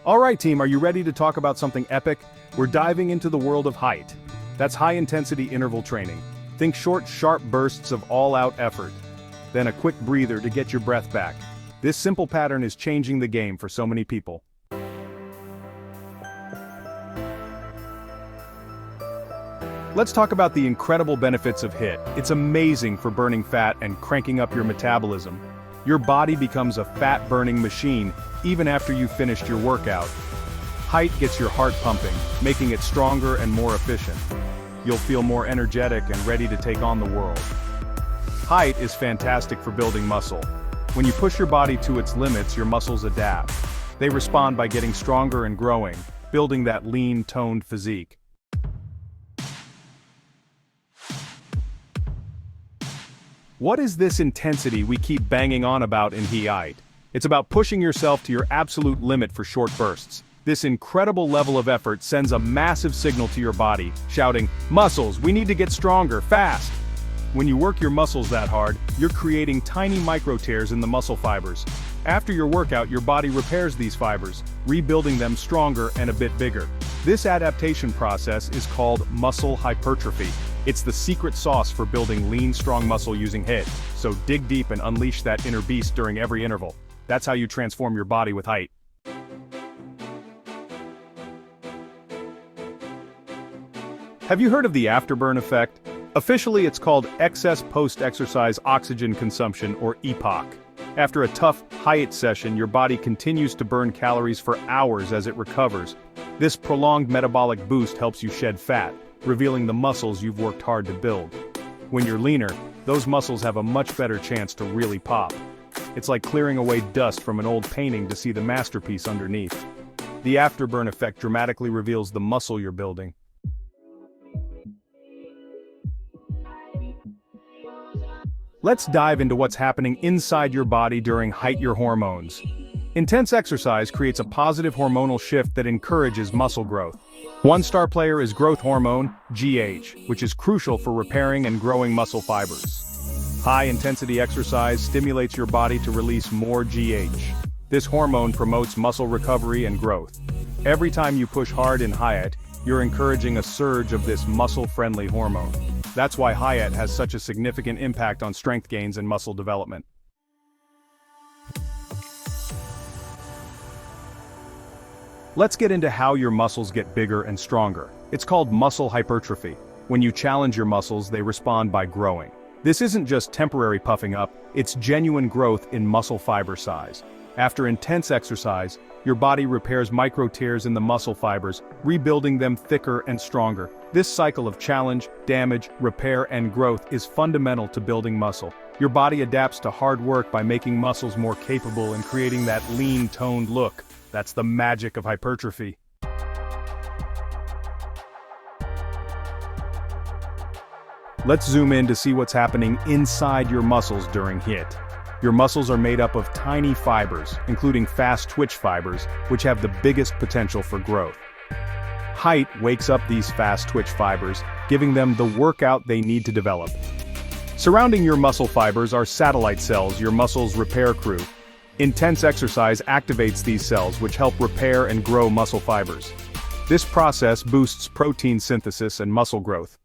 Alright team, are you ready to talk about something epic? We're diving into the world of HIIT. That's high-intensity interval training. Think short, sharp bursts of all-out effort. Then a quick breather to get your breath back. This simple pattern is changing the game for so many people. Let's talk about the incredible benefits of HIIT. It's amazing for burning fat and cranking up your metabolism. Your body becomes a fat-burning machine even after you've finished your workout. HIIT gets your heart pumping, making it stronger and more efficient. You'll feel more energetic and ready to take on the world. HIIT is fantastic for building muscle. When you push your body to its limits, your muscles adapt. They respond by getting stronger and growing, building that lean, toned physique. What is this intensity we keep banging on about in HIIT? It's about pushing yourself to your absolute limit for short bursts. This incredible level of effort sends a massive signal to your body, shouting, "Muscles, we need to get stronger, fast!" When you work your muscles that hard, you're creating tiny micro tears in the muscle fibers. After your workout, your body repairs these fibers, rebuilding them stronger and a bit bigger. This adaptation process is called muscle hypertrophy. It's the secret sauce for building lean, strong muscle using HIIT. So dig deep and unleash that inner beast during every interval. That's how you transform your body with HIIT. Have you heard of the afterburn effect? Officially, it's called excess post-exercise oxygen consumption, or EPOC. After a tough HIIT session, your body continues to burn calories for hours as it recovers. This prolonged metabolic boost helps you shed fat, revealing the muscles you've worked hard to build. When you're leaner, those muscles have a much better chance to really pop. It's like clearing away dust from an old painting to see the masterpiece underneath. The afterburn effect dramatically reveals the muscle you're building. Let's dive into what's happening inside your body during HIIT your hormones. Intense exercise creates a positive hormonal shift that encourages muscle growth. One star player is growth hormone, GH, which is crucial for repairing and growing muscle fibers. High-intensity exercise stimulates your body to release more GH. This hormone promotes muscle recovery and growth. Every time you push hard in HIIT, you're encouraging a surge of this muscle-friendly hormone. That's why HIIT has such a significant impact on strength gains and muscle development. Let's get into how your muscles get bigger and stronger. It's called muscle hypertrophy. When you challenge your muscles, they respond by growing. This isn't just temporary puffing up, it's genuine growth in muscle fiber size. After intense exercise, your body repairs micro tears in the muscle fibers, rebuilding them thicker and stronger. This cycle of challenge, damage, repair, and growth is fundamental to building muscle. Your body adapts to hard work by making muscles more capable and creating that lean, toned look. That's the magic of hypertrophy. Let's zoom in to see what's happening inside your muscles during HIIT. Your muscles are made up of tiny fibers, including fast twitch fibers, which have the biggest potential for growth. HIIT wakes up these fast twitch fibers, giving them the workout they need to develop. Surrounding your muscle fibers are satellite cells, your muscles' repair crew. Intense exercise activates these cells, which help repair and grow muscle fibers. This process boosts protein synthesis and muscle growth.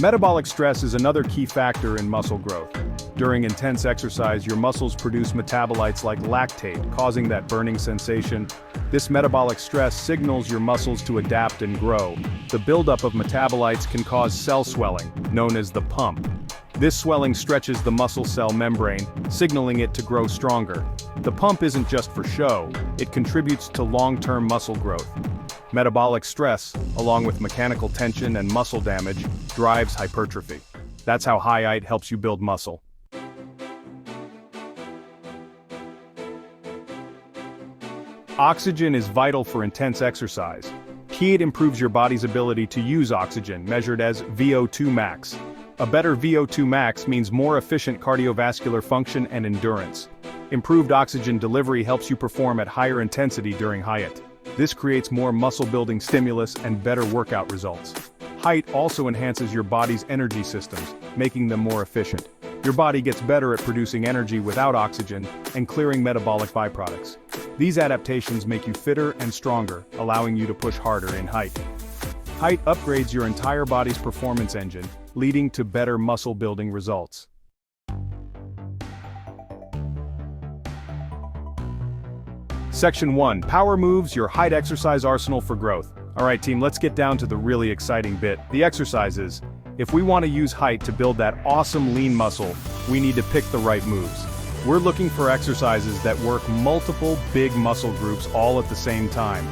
Metabolic stress is another key factor in muscle growth. During intense exercise, your muscles produce metabolites like lactate, causing that burning sensation. This metabolic stress signals your muscles to adapt and grow. The buildup of metabolites can cause cell swelling, known as the pump. This swelling stretches the muscle cell membrane, signaling it to grow stronger. The pump isn't just for show, it contributes to long-term muscle growth. Metabolic stress, along with mechanical tension and muscle damage, drives hypertrophy. That's how HIIT helps you build muscle. Oxygen is vital for intense exercise. HIIT improves your body's ability to use oxygen, measured as VO2 max. A better VO2 max means more efficient cardiovascular function and endurance. Improved oxygen delivery helps you perform at higher intensity during HIIT. This creates more muscle-building stimulus and better workout results. HIIT also enhances your body's energy systems, making them more efficient. Your body gets better at producing energy without oxygen and clearing metabolic byproducts. These adaptations make you fitter and stronger, allowing you to push harder in HIIT. HIIT upgrades your entire body's performance engine, leading to better muscle-building results. Section 1. Power moves, your HIIT exercise arsenal for growth. Alright team, let's get down to the really exciting bit, the exercises. If we want to use HIIT to build that awesome lean muscle, we need to pick the right moves. We're looking for exercises that work multiple big muscle groups all at the same time.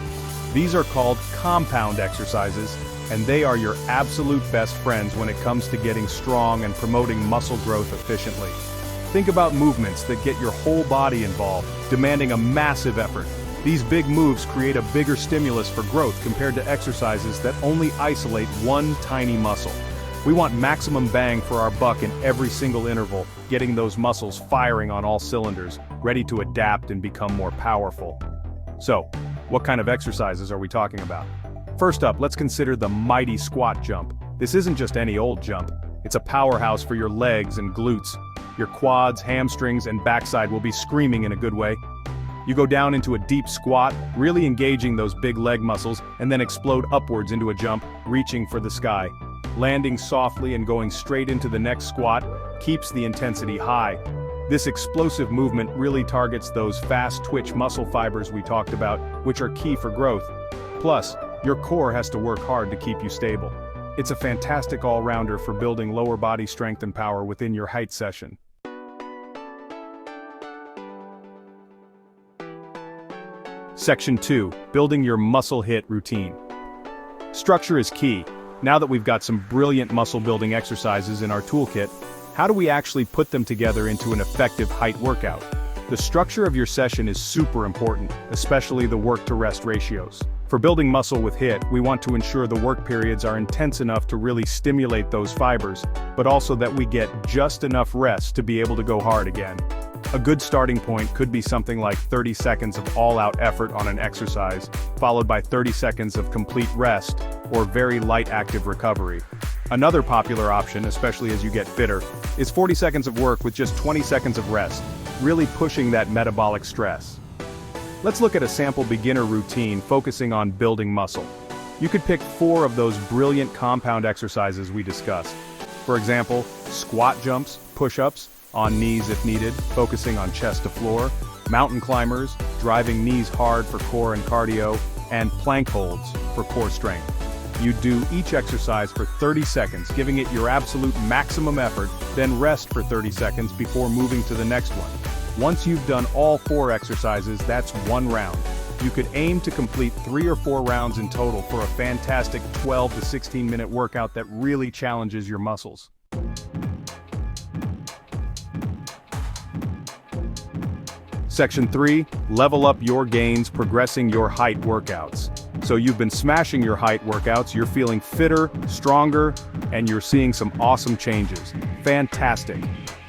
These are called compound exercises, and they are your absolute best friends when it comes to getting strong and promoting muscle growth efficiently. Think about movements that get your whole body involved, demanding a massive effort. These big moves create a bigger stimulus for growth compared to exercises that only isolate one tiny muscle. We want maximum bang for our buck in every single interval, getting those muscles firing on all cylinders, ready to adapt and become more powerful. So, what kind of exercises are we talking about? First up, let's consider the mighty squat jump. This isn't just any old jump. It's a powerhouse for your legs and glutes. Your quads, hamstrings, and backside will be screaming in a good way. You go down into a deep squat, really engaging those big leg muscles, and then explode upwards into a jump, reaching for the sky. Landing softly and going straight into the next squat keeps the intensity high. This explosive movement really targets those fast twitch muscle fibers we talked about, which are key for growth. Plus, your core has to work hard to keep you stable. It's a fantastic all-rounder for building lower body strength and power within your HIIT session. Section 2. Building your muscle HIIT routine. Structure is key. Now that we've got some brilliant muscle-building exercises in our toolkit, how do we actually put them together into an effective HIIT workout? The structure of your session is super important, especially the work-to-rest ratios. For building muscle with HIIT, we want to ensure the work periods are intense enough to really stimulate those fibers, but also that we get just enough rest to be able to go hard again. A good starting point could be something like 30 seconds of all-out effort on an exercise, followed by 30 seconds of complete rest, or very light active recovery. Another popular option, especially as you get fitter, is 40 seconds of work with just 20 seconds of rest, really pushing that metabolic stress. Let's look at a sample beginner routine focusing on building muscle. You could pick 4 of those brilliant compound exercises we discussed. For example, squat jumps, push-ups, on knees if needed, focusing on chest to floor, mountain climbers, driving knees hard for core and cardio, and plank holds for core strength. You do each exercise for 30 seconds, giving it your absolute maximum effort, then rest for 30 seconds before moving to the next one. Once you've done all 4 exercises, that's 1 round. You could aim to complete 3 or 4 rounds in total for a fantastic 12 to 16 minute workout that really challenges your muscles. Section 3. Level up your gains, progressing your HIIT workouts. So you've been smashing your HIIT workouts, you're feeling fitter, stronger, and you're seeing some awesome changes. Fantastic.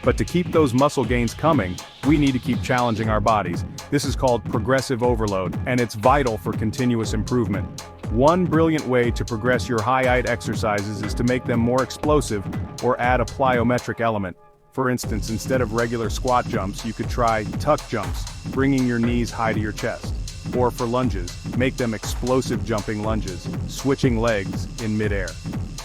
But to keep those muscle gains coming, we need to keep challenging our bodies. This is called progressive overload, and it's vital for continuous improvement. One brilliant way to progress your HIIT exercises is to make them more explosive or add a plyometric element. For instance, instead of regular squat jumps, you could try tuck jumps, bringing your knees high to your chest. Or for lunges, make them explosive jumping lunges, switching legs in midair.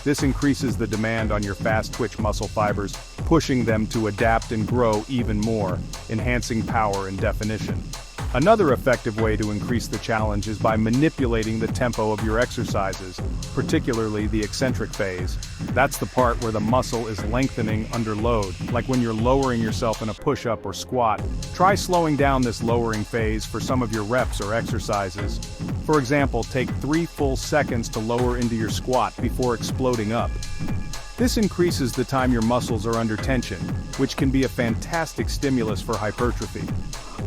This increases the demand on your fast twitch muscle fibers, pushing them to adapt and grow even more, enhancing power and definition. Another effective way to increase the challenge is by manipulating the tempo of your exercises, particularly the eccentric phase. That's the part where the muscle is lengthening under load, like when you're lowering yourself in a push-up or squat. Try slowing down this lowering phase for some of your reps or exercises. For example, take 3 full seconds to lower into your squat before exploding up. This increases the time your muscles are under tension, which can be a fantastic stimulus for hypertrophy.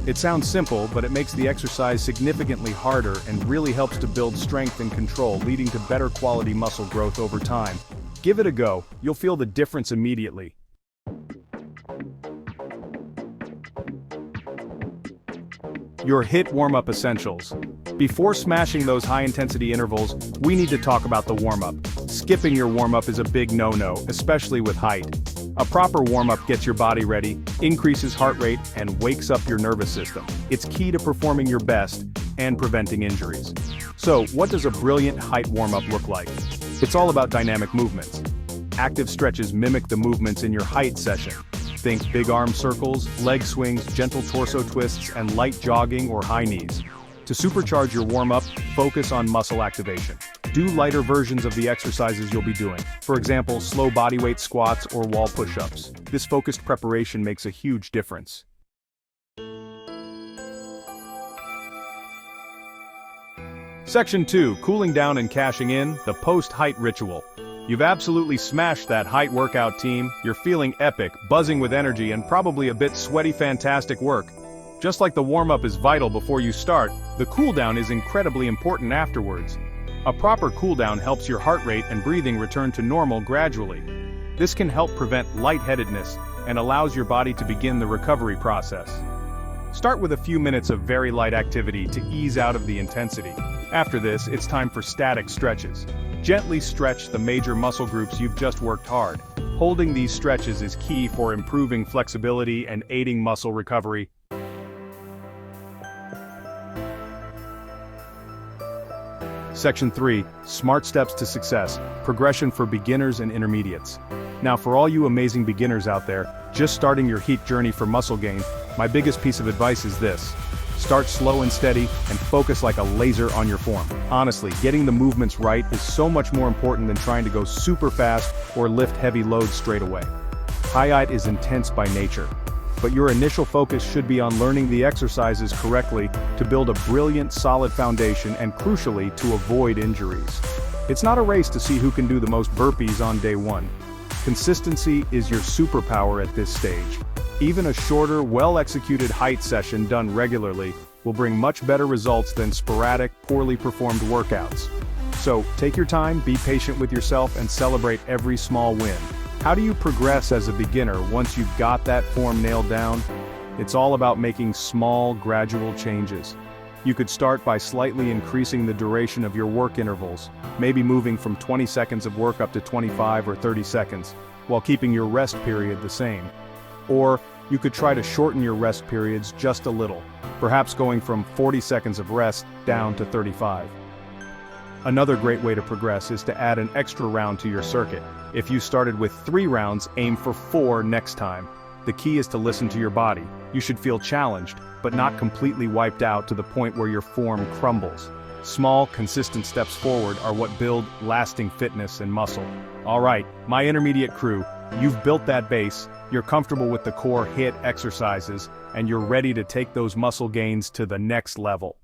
It sounds simple, but it makes the exercise significantly harder and really helps to build strength and control, leading to better quality muscle growth over time. Give it a go, you'll feel the difference immediately. Your HIIT warm-up essentials. Before smashing those high-intensity intervals, we need to talk about the warm-up. Skipping your warm-up is a big no-no, especially with HIIT. A proper warm-up gets your body ready, increases heart rate, and wakes up your nervous system. It's key to performing your best and preventing injuries. So, what does a brilliant HIIT warm-up look like? It's all about dynamic movements. Active stretches mimic the movements in your HIIT session. Think big arm circles, leg swings, gentle torso twists, and light jogging or high knees. To supercharge your warm-up, focus on muscle activation. Do lighter versions of the exercises you'll be doing. For example, slow bodyweight squats or wall push-ups. This focused preparation makes a huge difference. Section 2, cooling down and cashing in, the post-HIIT ritual. You've absolutely smashed that HIIT workout, team. You're feeling epic, buzzing with energy, and probably a bit sweaty. Fantastic work. Just like the warm-up is vital before you start, the cool-down is incredibly important afterwards. A proper cool-down helps your heart rate and breathing return to normal gradually. This can help prevent lightheadedness and allows your body to begin the recovery process. Start with a few minutes of very light activity to ease out of the intensity. After this, it's time for static stretches. Gently stretch the major muscle groups you've just worked hard. Holding these stretches is key for improving flexibility and aiding muscle recovery. Section 3, Smart Steps to Success, Progression for Beginners and Intermediates. Now for all you amazing beginners out there, just starting your HIIT journey for muscle gain, my biggest piece of advice is this. Start slow and steady, and focus like a laser on your form. Honestly, getting the movements right is so much more important than trying to go super fast or lift heavy loads straight away. HIIT is intense by nature, but your initial focus should be on learning the exercises correctly to build a brilliant, solid foundation and crucially, to avoid injuries. It's not a race to see who can do the most burpees on day one. Consistency is your superpower at this stage. Even a shorter, well-executed HIIT session done regularly will bring much better results than sporadic, poorly performed workouts. So, take your time, be patient with yourself, and celebrate every small win. How do you progress as a beginner once you've got that form nailed down? It's all about making small, gradual changes. You could start by slightly increasing the duration of your work intervals, maybe moving from 20 seconds of work up to 25 or 30 seconds, while keeping your rest period the same. Or, you could try to shorten your rest periods just a little, perhaps going from 40 seconds of rest down to 35. Another great way to progress is to add an extra round to your circuit. If you started with 3 rounds, aim for 4 next time. The key is to listen to your body. You should feel challenged, but not completely wiped out to the point where your form crumbles. Small, consistent steps forward are what build lasting fitness and muscle. Alright, my intermediate crew, you've built that base, you're comfortable with the core HIIT exercises, and you're ready to take those muscle gains to the next level.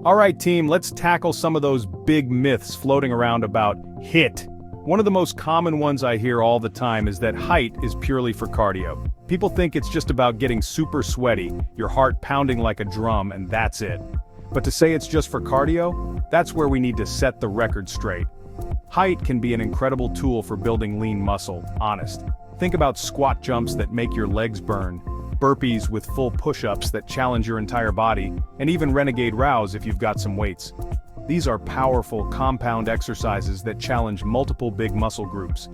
Alright team, let's tackle some of those big myths floating around about HIIT. One of the most common ones I hear all the time is that HIIT is purely for cardio. People think it's just about getting super sweaty, your heart pounding like a drum, and that's it. But to say it's just for cardio, that's where we need to set the record straight. HIIT can be an incredible tool for building lean muscle, honest. Think about squat jumps that make your legs burn, burpees with full push-ups that challenge your entire body, and even renegade rows if you've got some weights. These are powerful, compound exercises that challenge multiple big muscle groups.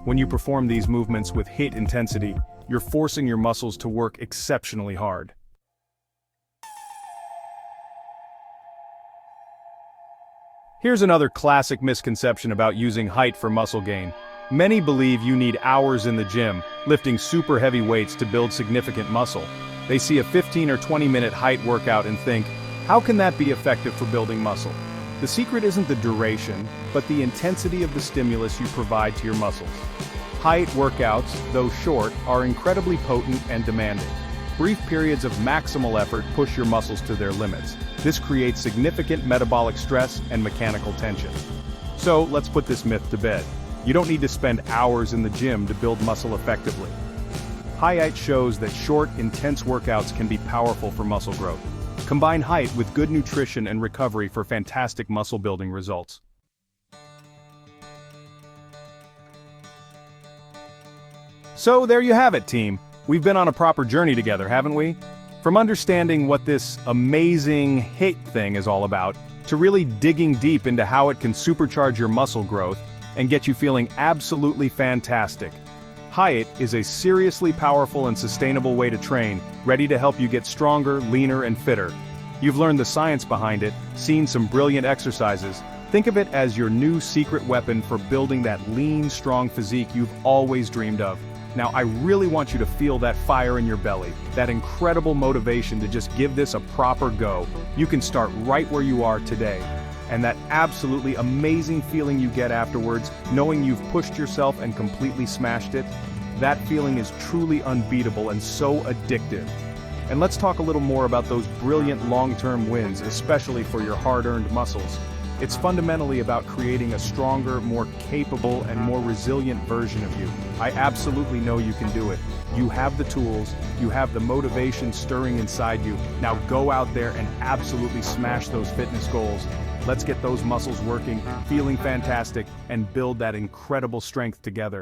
When you perform these movements with HIIT intensity, you're forcing your muscles to work exceptionally hard. Here's another classic misconception about using HIIT for muscle gain. Many believe you need hours in the gym, lifting super heavy weights to build significant muscle. They see a 15 or 20-minute HIIT workout and think, how can that be effective for building muscle? The secret isn't the duration, but the intensity of the stimulus you provide to your muscles. HIIT workouts, though short, are incredibly potent and demanding. Brief periods of maximal effort push your muscles to their limits. This creates significant metabolic stress and mechanical tension. So, let's put this myth to bed. You don't need to spend hours in the gym to build muscle effectively. HIIT shows that short, intense workouts can be powerful for muscle growth. Combine HIIT with good nutrition and recovery for fantastic muscle building results. So there you have it, team. We've been on a proper journey together, haven't we? From understanding what this amazing HIIT thing is all about, to really digging deep into how it can supercharge your muscle growth and get you feeling absolutely fantastic. HIIT is a seriously powerful and sustainable way to train, ready to help you get stronger, leaner, and fitter. You've learned the science behind it, seen some brilliant exercises. Think of it as your new secret weapon for building that lean, strong physique you've always dreamed of. Now, I really want you to feel that fire in your belly, that incredible motivation to just give this a proper go. You can start right where you are today. And that absolutely amazing feeling you get afterwards, knowing you've pushed yourself and completely smashed it, that feeling is truly unbeatable and so addictive. And let's talk a little more about those brilliant long-term wins, especially for your hard-earned muscles. It's fundamentally about creating a stronger, more capable, and more resilient version of you. I absolutely know you can do it. You have the tools, you have the motivation stirring inside you. Now go out there and absolutely smash those fitness goals. Let's get those muscles working, feeling fantastic, and build that incredible strength together.